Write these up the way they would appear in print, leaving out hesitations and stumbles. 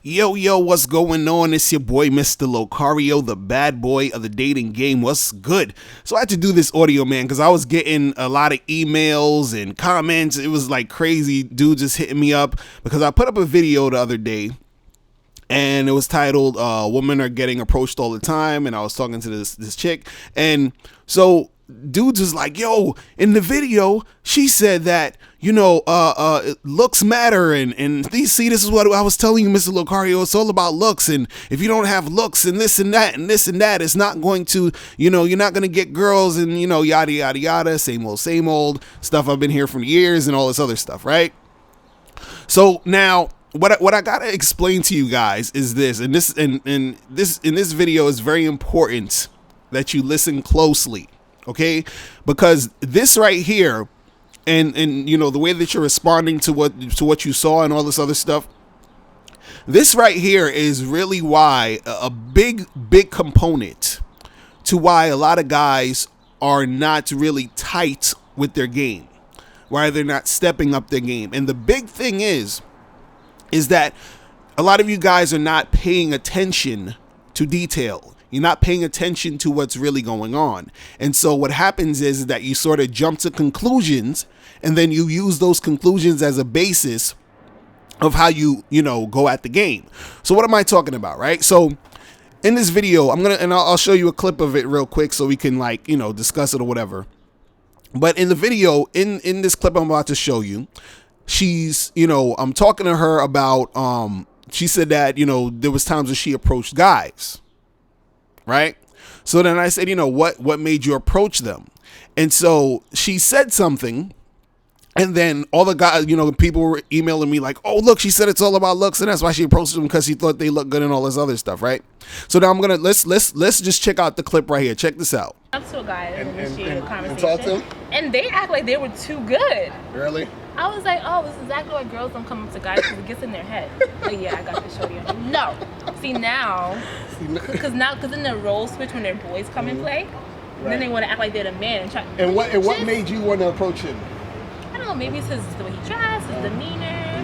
Yo, what's going on? It's your boy, Mr. Locario, the bad boy of the dating game. What's good? So I had to do this audio, man, because I was getting a lot of emails and comments. It was like crazy. Dude just hitting me up because I put up a video the other day and it was titled, Women Are Getting Approached All the Time. And I was talking to this chick. And so dudes is like, yo, in the video, she said that, looks matter. And this is what I was telling you, Mr. Locario. It's all about looks. And if you don't have looks and this and that and this and that, it's not going to, you're not going to get girls and, yada, yada, yada. Same old stuff I've been here for years and all this other stuff, right? So now what I got to explain to you guys is this, and this in this video is very important that you listen closely. Okay, because this right here, and the way that you're responding to what you saw and all this other stuff, this right here is really why a big component to why a lot of guys are not really tight with their game, why they're not stepping up their game. And the big thing is that a lot of you guys are not paying attention to detail. You're not paying attention to what's really going on. And so what happens is that you sort of jump to conclusions, and then you use those conclusions as a basis of how you go at the game. So what am I talking about, right? So in this video, I'll show you a clip of it real quick so we can discuss it or whatever. But in the video, in this clip I'm about to show you, she's, I'm talking to her about, she said that, there was times when she approached guys. Right. So then I said, what made you approach them? And so she said something. And then all the guys, people were emailing me like, oh, look, she said it's all about looks. And that's why she approached them, because she thought they looked good and all this other stuff. Right. So now let's just check out the clip right here. Check this out. Up to a guy and initiate a conversation. And talk to him? And they act like they were too good. Really? I was like, oh, this is exactly why girls don't come up to guys, because it gets in their head. Like, yeah, I got this shorty on. No. See, now, because then the role switch when their boys come and play. Right. Then they want to act like they're the man and try. And what made you want to approach him? I don't know. Maybe it's the way he dresses, his demeanor.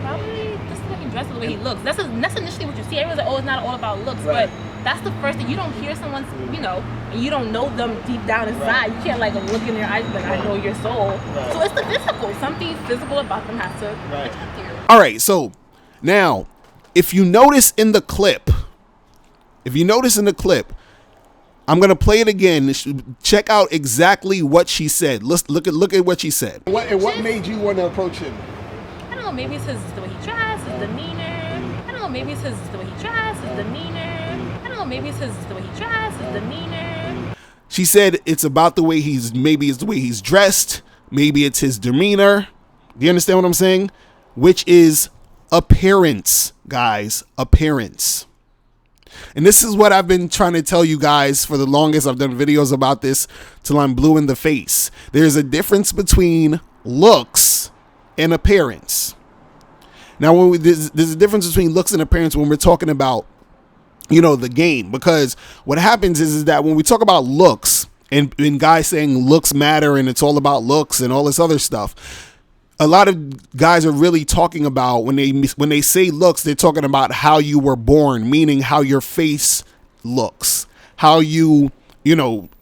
Probably just the way he dresses, the way he looks. That's initially what you see. Everyone's like, oh, it's not all about looks, right. But that's the first thing. You don't hear someone's, and you don't know them deep down inside. Right. You can't look in their eyes and be like, I know your soul. Right. So it's the physical. Something physical about them has to attract you. All right. So now, if you notice in the clip, I'm going to play it again. Check out exactly what she said. Let's look at what she said. What made you want to approach him? I don't know. Maybe it's the way he dresses, his demeanor. I don't know. Maybe it's the way he dresses, his demeanor. Maybe it's the way he dresses, his demeanor. She said it's about the way maybe it's the way he's dressed. Maybe it's his demeanor. Do you understand what I'm saying? Which is appearance, guys, appearance. And this is what I've been trying to tell you guys for the longest. I've done videos about this till I'm blue in the face. There's a difference between looks and appearance. Now, there's a difference between looks and appearance when we're talking about the game, because what happens is that when we talk about looks and guys saying looks matter and it's all about looks and all this other stuff, a lot of guys are really talking about when they say looks, they're talking about how you were born, meaning how your face looks, how you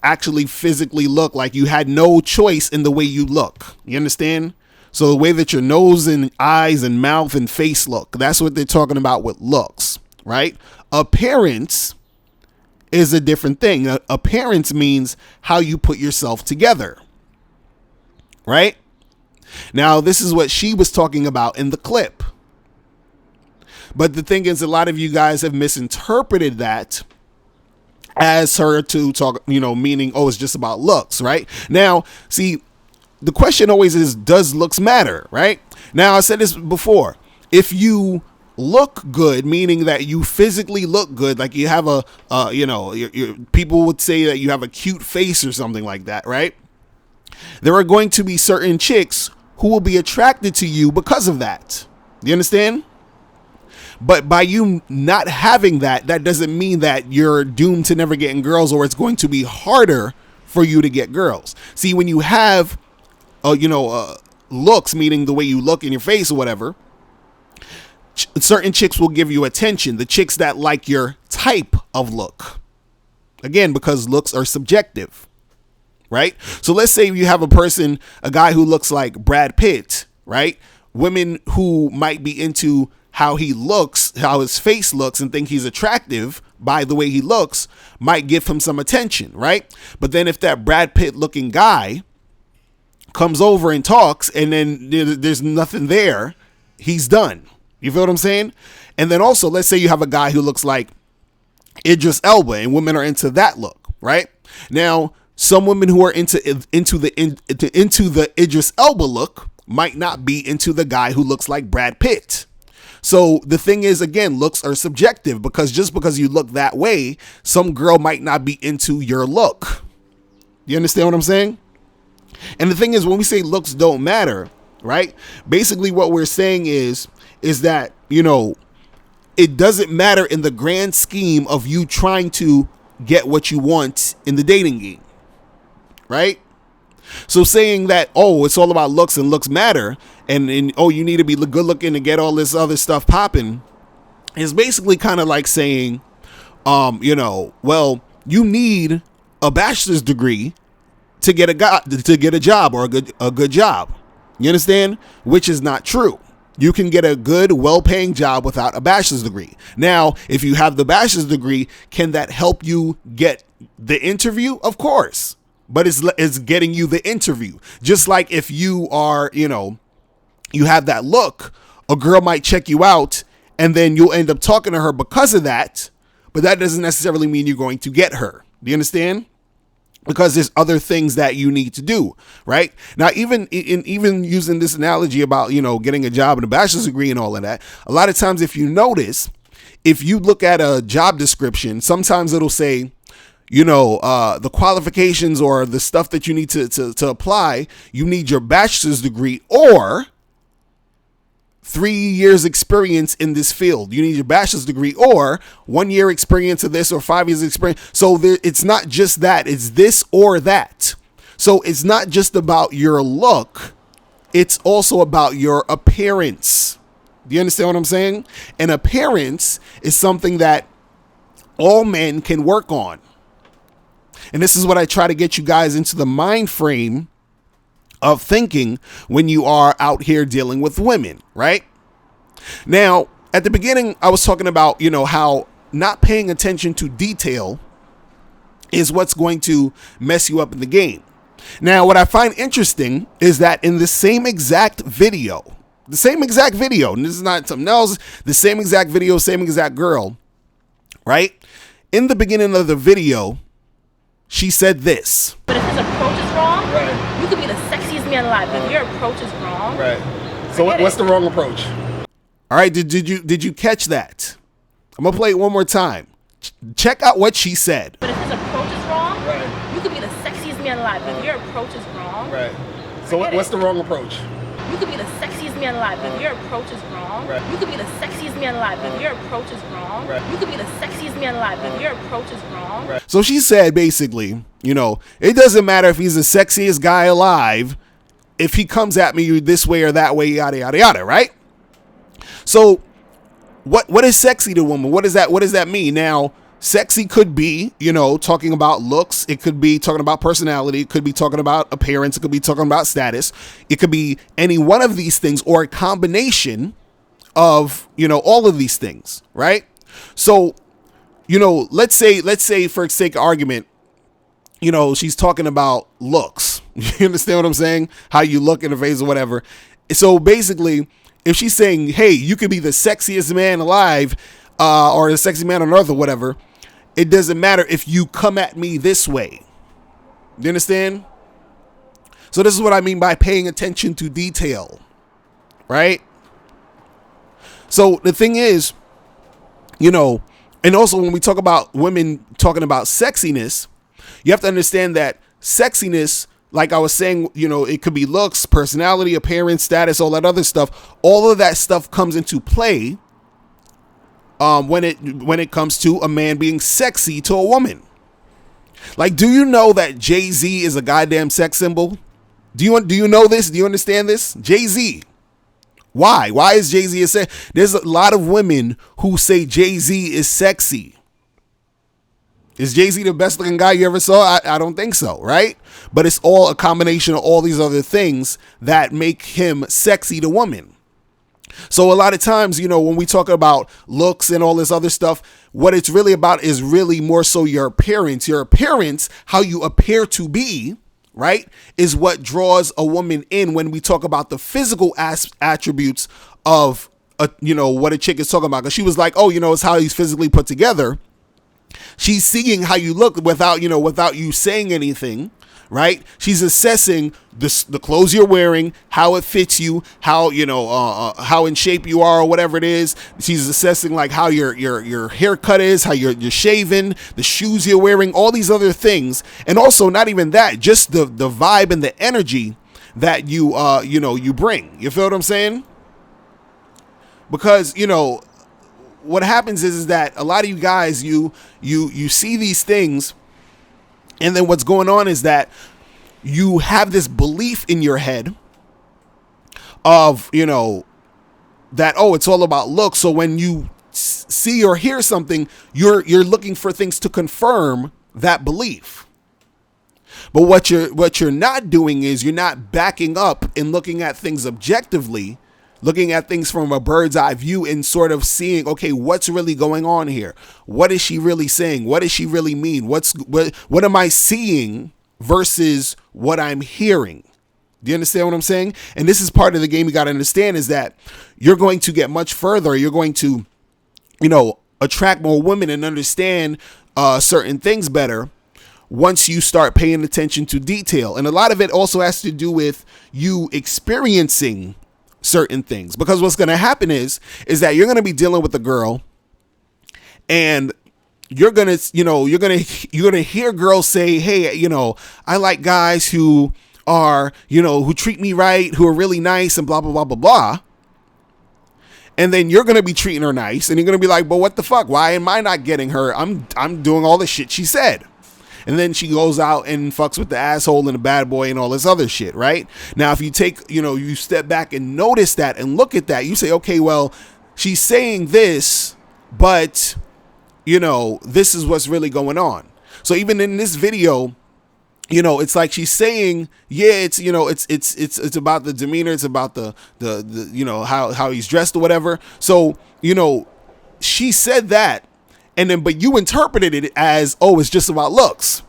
actually physically look, like you had no choice in the way you look. You understand? So the way that your nose and eyes and mouth and face look, that's what they're talking about with looks, right? Appearance is a different thing. Appearance means how you put yourself together, right? Now, this is what she was talking about in the clip. But the thing is, a lot of you guys have misinterpreted that as her to talk, meaning, oh, it's just about looks, right? Now, see, the question always is, does looks matter, right? Now, I said this before. If you look good, meaning that you physically look good, like you have people would say that you have a cute face or something like that, right? There are going to be certain chicks who will be attracted to you because of that. Do you understand? But by you not having that doesn't mean that you're doomed to never getting girls, or it's going to be harder for you to get girls. See, when you have, looks, meaning the way you look in your face or whatever, certain chicks will give you attention, the chicks that like your type of look. Again, because looks are subjective, right? So let's say you have a guy who looks like Brad Pitt, right? Women who might be into how he looks, how his face looks, and think he's attractive by the way he looks might give him some attention, right? But then if that Brad Pitt looking guy comes over and talks and then there's nothing there, he's done. You feel what I'm saying? And then also, let's say you have a guy who looks like Idris Elba and women are into that look, right? Now, some women who are into the Idris Elba look might not be into the guy who looks like Brad Pitt. So the thing is, again, looks are subjective, because just because you look that way, some girl might not be into your look. You understand what I'm saying? And the thing is, when we say looks don't matter, right? Basically what we're saying is that, you know, it doesn't matter in the grand scheme of you trying to get what you want in the dating game, right? So saying that, oh, it's all about looks and looks matter, and oh, you need to be good looking to get all this other stuff popping, is basically kind of like saying, you know, well, you need a bachelor's degree to get a job or a good job. You understand? Which is not true. You can get a good, well-paying job without a bachelor's degree. Now, if you have the bachelor's degree, can that help you get the interview? Of course. But it's getting you the interview. Just like if you are, you know, you have that look, a girl might check you out and then you'll end up talking to her because of that. But that doesn't necessarily mean you're going to get her. Do you understand? Because there's other things that you need to do, right? Now, even using this analogy about, you know, getting a job and a bachelor's degree and all of that, a lot of times if you notice, if you look at a job description, sometimes it'll say, you know, the qualifications or the stuff that you need to apply, you need your bachelor's degree or 3 years experience in this field. You need your bachelor's degree or 1 year experience of this or 5 years experience. So it's not just that, it's this or that. So it's not just about your look. It's also about your appearance. Do you understand what I'm saying? And appearance is something that all men can work on. And this is what I try to get you guys into the mind frame of thinking when you are out here dealing with women, right? Now, at the beginning, I was talking about, you know, how not paying attention to detail is what's going to mess you up in the game. Now, what I find interesting is that in the same exact video, and this is not something else, the same exact video, same exact girl, right? In the beginning of the video, she said this. But if his approach is wrong, right, you could be the sexiest man alive. But if your approach is wrong, right. So what's the wrong approach? All right, did you catch that? I'm gonna play it one more time. Check out what she said. But if his approach is wrong, right, you could be the sexiest man alive. But if your approach is wrong, right. So what's the wrong approach? You could be the sexiest man alive. But if your approach is wrong, right, you could be the sexiest man alive. But if your approach is wrong, right, you could be the sexiest man alive. But if your approach is wrong, right. So she said basically, you know, it doesn't matter if he's the sexiest guy alive, if he comes at me this way or that way, yada yada yada, right? So what is sexy to a woman? What does that mean? Now, sexy could be, you know, talking about looks. It could be talking about personality. It could be talking about appearance. It could be talking about status. It could be any one of these things or a combination of, you know, all of these things, right? So, you know, let's say for sake of argument, you know, she's talking about looks. You understand what I'm saying? How you look in the face or whatever. So basically, if she's saying, hey, you could be the sexiest man alive, or the sexy man on earth or whatever, it doesn't matter if you come at me this way. You understand? So this is what I mean by paying attention to detail, right? So the thing is, you know, and also when we talk about women talking about sexiness, you have to understand that sexiness, like I was saying, you know, it could be looks, personality, appearance, status, all that other stuff. All of that stuff comes into play when it comes to a man being sexy to a woman. Like, do you know that Jay-Z is a goddamn sex symbol? Do you know this? Do you understand this? Jay-Z, Why? Why is Jay-Z a sexy? There's a lot of women who say Jay-Z is sexy. Is Jay-Z the best looking guy you ever saw? I don't think so, right? But it's all a combination of all these other things that make him sexy to women. So a lot of times, when we talk about looks and all this other stuff, what it's really about is really more so your appearance. Your appearance, how you appear to be, right, is what draws a woman in when we talk about the physical attributes of, what a chick is talking about. Because she was like, oh, it's how he's physically put together. She's seeing how you look without you saying anything, right? She's assessing the clothes you're wearing, how it fits you, how how in shape you are, or whatever it is. She's assessing like how your haircut is, how you're shaven, the shoes you're wearing, all these other things, and also not even that, just the vibe and the energy that you bring. You feel what I'm saying? Because what happens is that a lot of you guys you see these things, and then what's going on is that you have this belief in your head of that, oh, it's all about looks. So when you see or hear something, you're looking for things to confirm that belief. But what you're not doing is you're not backing up and looking at things objectively, looking at things from a bird's eye view and sort of seeing, okay, what's really going on here? What is she really saying? What does she really mean? What am I seeing versus what I'm hearing? Do you understand what I'm saying? And this is part of the game you got to understand, is that you're going to get much further. You're going to, attract more women and understand certain things better once you start paying attention to detail. And a lot of it also has to do with you experiencing certain things, because what's going to happen is that you're going to be dealing with a girl, and you're going to hear girls say, hey, I like guys who are, who treat me right, who are really nice, and blah, blah, blah, blah, blah. And then you're going to be treating her nice, and you're going to be like, but what the fuck? Why am I not getting her? I'm doing all the shit she said. And then she goes out and fucks with the asshole and the bad boy and all this other shit, right? Now, if you take, you step back and notice that and look at that, you say, okay, well, she's saying this, but, this is what's really going on. So even in this video, it's like she's saying, yeah, it's, it's about the demeanor. It's about the how he's dressed or whatever. So, she said that. And then, but you interpreted it as, oh, it's just about looks,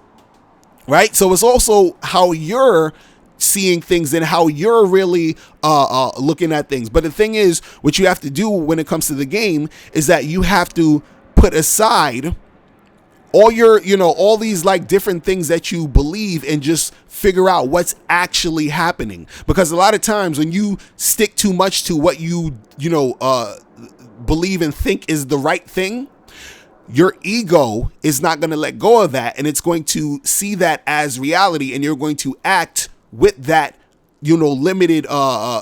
right? So it's also how you're seeing things and how you're really looking at things. But the thing is, what you have to do when it comes to the game is that you have to put aside all your, all these like different things that you believe and just figure out what's actually happening. Because a lot of times when you stick too much to what you believe and think is the right thing, your ego is not going to let go of that, and it's going to see that as reality, and you're going to act with that, limited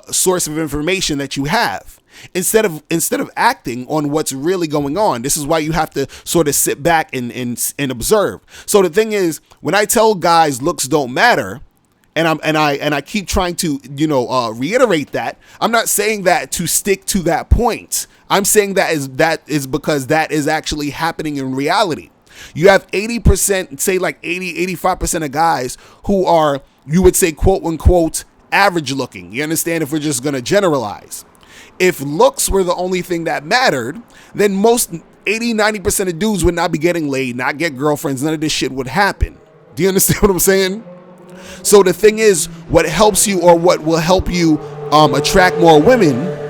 source of information that you have, instead of acting on what's really going on. This is why you have to sort of sit back and observe. So the thing is, when I tell guys looks don't matter, and I keep trying to reiterate that, I'm not saying that to stick to that point. I'm saying that is because that is actually happening in reality. You have 80%, say like 85% of guys who are, you would say, quote unquote, average looking. You understand? If we're just going to generalize. If looks were the only thing that mattered, then most 80-90% of dudes would not be getting laid, not get girlfriends. None of this shit would happen. Do you understand what I'm saying? So the thing is, what helps you, or what will help you attract more women,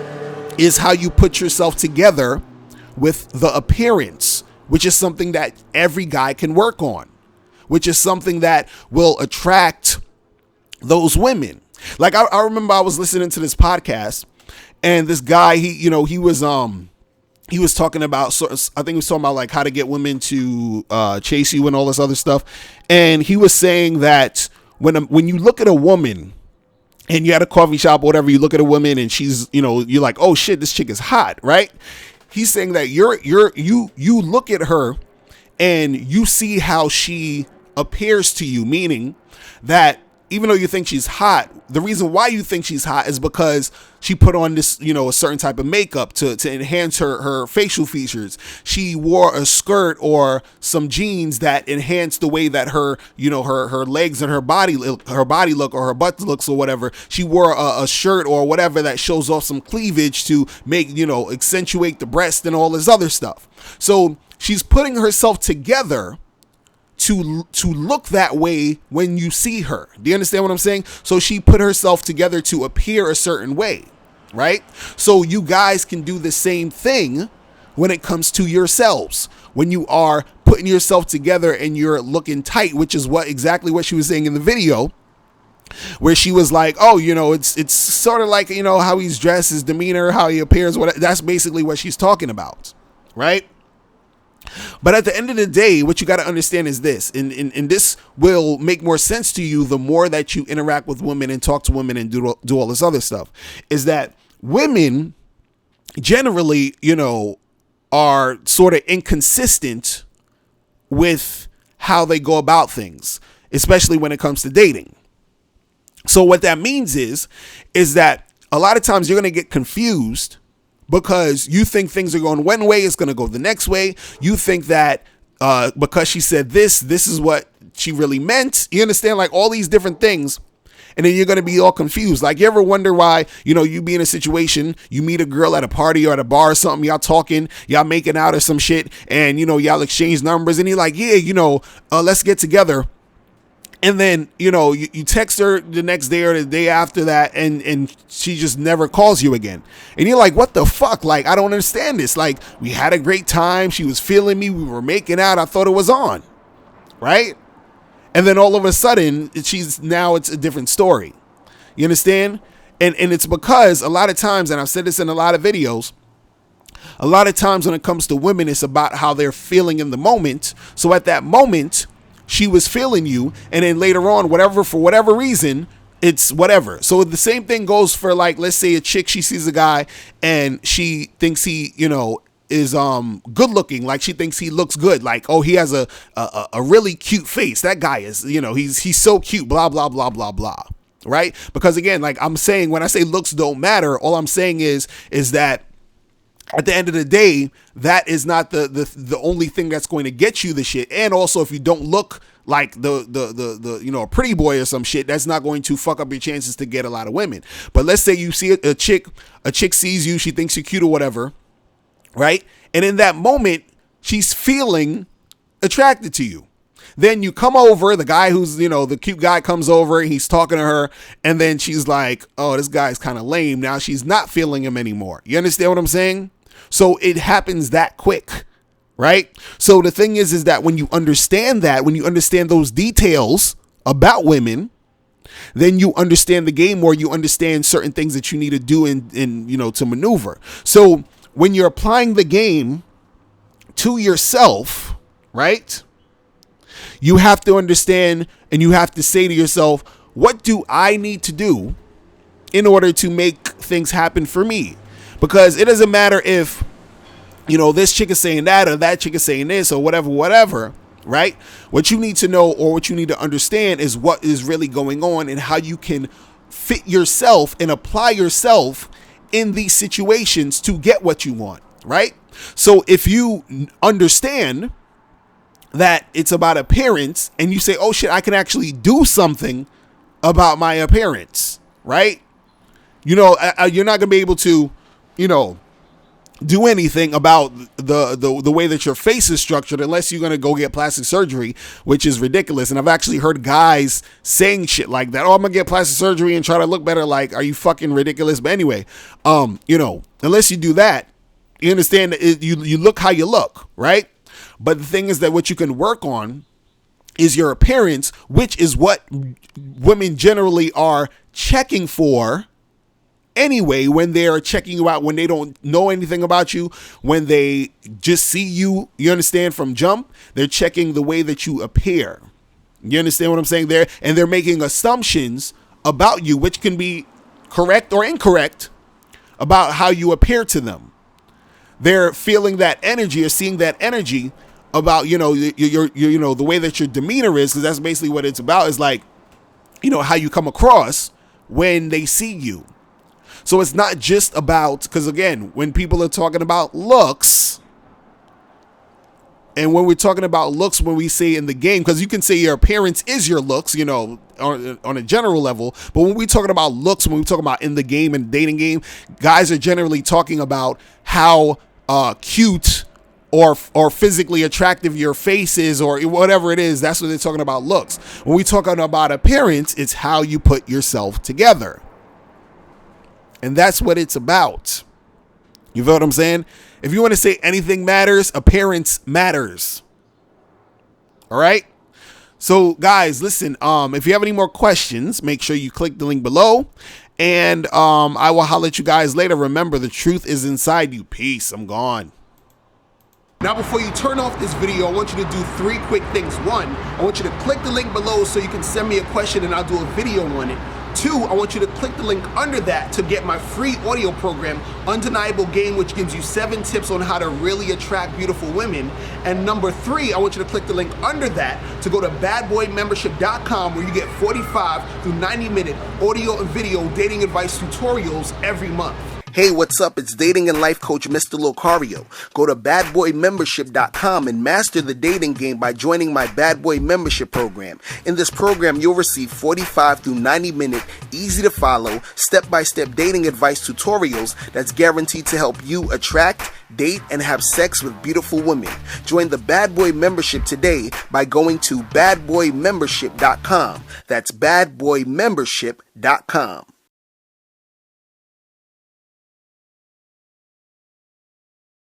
is how you put yourself together with the appearance, which is something that every guy can work on, which is something that will attract those women. Like I remember I was listening to this podcast, and this guy, he was talking about, I think he was talking about like how to get women to chase you and all this other stuff. And he was saying that when you look at a woman, and you're at a coffee shop or whatever, you look at a woman and she's, you're like, oh shit, this chick is hot, right? He's saying that you look at her and you see how she appears to you, meaning that even though you think she's hot, the reason why you think she's hot is because she put on this, a certain type of makeup to enhance her facial features. She wore a skirt or some jeans that enhance the way that her legs and her body look or her butt looks or whatever. She wore a shirt or whatever that shows off some cleavage to make, accentuate the breast and all this other stuff. So she's putting herself together to look that way when you see her. Do you understand what I'm saying? So she put herself together to appear a certain way, right? So you guys can do the same thing when it comes to yourselves. When you are putting yourself together and you're looking tight, which is exactly what she was saying in the video, where she was like, oh, it's sort of like, how he's dressed, his demeanor, how he appears. That's basically what she's talking about, right? But at the end of the day, what you got to understand is this, and this will make more sense to you the more that you interact with women and talk to women and do all this other stuff, is that women generally, are sort of inconsistent with how they go about things, especially when it comes to dating. So what that means is that a lot of times you're going to get confused because you think things are going one way, it's going to go the next way. You think that because she said this is what she really meant. You understand, like all these different things. And then you're going to be all confused. Like, you ever wonder why, you be in a situation, you meet a girl at a party or at a bar or something, y'all talking, y'all making out or some shit, and, y'all exchange numbers, and you're like, yeah, let's get together. And then, you text her the next day or the day after that, and she just never calls you again. And you're like, what the fuck? Like, I don't understand this. Like, we had a great time. She was feeling me. We were making out. I thought it was on. Right? And then all of a sudden, it's a different story. You understand? And it's because a lot of times, and I've said this in a lot of videos, a lot of times when it comes to women, it's about how they're feeling in the moment. So at that moment, she was feeling you, and then later on, for whatever reason, it's whatever. So the same thing goes for, like, let's say a chick, she sees a guy and she thinks he, is good looking, like she thinks he looks good, like, oh, he has a really cute face. That guy is, he's so cute, blah blah blah blah blah. Right? Because again, like I'm saying, when I say looks don't matter, all I'm saying is that at the end of the day, that is not the only thing that's going to get you the shit. And also, if you don't look like the a pretty boy or some shit, that's not going to fuck up your chances to get a lot of women. But let's say you see a chick sees you, she thinks you're cute or whatever, right? And in that moment, she's feeling attracted to you. Then you come over, the guy who's, the cute guy comes over, he's talking to her, and then she's like, oh, this guy's kind of lame. Now she's not feeling him anymore. You understand what I'm saying? So it happens that quick, right? So the thing is that when you understand those details about women, then you understand the game more. You understand certain things that you need to do to maneuver. So when you're applying the game to yourself, right? You have to understand, and you have to say to yourself, what do I need to do in order to make things happen for me? Because it doesn't matter if, this chick is saying that or that chick is saying this or whatever, right? What you need to know, or what you need to understand, is what is really going on and how you can fit yourself and apply yourself in these situations to get what you want, right? So if you understand that it's about appearance and you say, oh shit, I can actually do something about my appearance, right? You're not going to be able to, do anything about the way that your face is structured unless you're going to go get plastic surgery, which is ridiculous. And I've actually heard guys saying shit like that. Oh, I'm going to get plastic surgery and try to look better. Like, are you fucking ridiculous? But anyway, unless you do that, you understand that you look how you look, right? But the thing is that what you can work on is your appearance, which is what women generally are checking for anyway, when they are checking you out, when they don't know anything about you, when they just see you, you understand, from jump, they're checking the way that you appear. You understand what I'm saying there? And they're making assumptions about you, which can be correct or incorrect, about how you appear to them. They're feeling that energy or seeing that energy about, your the way that your demeanor is, because that's basically what it's about, is like, how you come across when they see you. So it's not just about, because again, when people are talking about looks, and when we're talking about looks, when we say in the game, because you can say your appearance is your looks, on a general level. But when we're talking about looks, when we're talking about in the game and dating game, guys are generally talking about how cute or physically attractive your face is, or whatever it is. That's what they're talking about looks. When we're talking about appearance, it's how you put yourself together. And that's what it's about. You feel what I'm saying? If you want to say anything matters, appearance matters. All right? So, guys, listen, if you have any more questions, make sure you click the link below. And I will holler at you guys later. Remember, the truth is inside you. Peace. I'm gone. Now, before you turn off this video, I want you to do 3 quick things. 1, I want you to click the link below so you can send me a question and I'll do a video on it. 2, I want you to click the link under that to get my free audio program, Undeniable Game, which gives you 7 tips on how to really attract beautiful women. And number 3, I want you to click the link under that to go to badboymembership.com, where you get 45 through 90-minute audio and video dating advice tutorials every month. Hey, what's up? It's dating and life coach Mr. Locario. Go to badboymembership.com and master the dating game by joining my Bad Boy membership program. In this program, you'll receive 45 through 90-minute, easy to follow, step-by-step dating advice tutorials that's guaranteed to help you attract, date, and have sex with beautiful women. Join the Bad Boy membership today by going to badboymembership.com. That's badboymembership.com.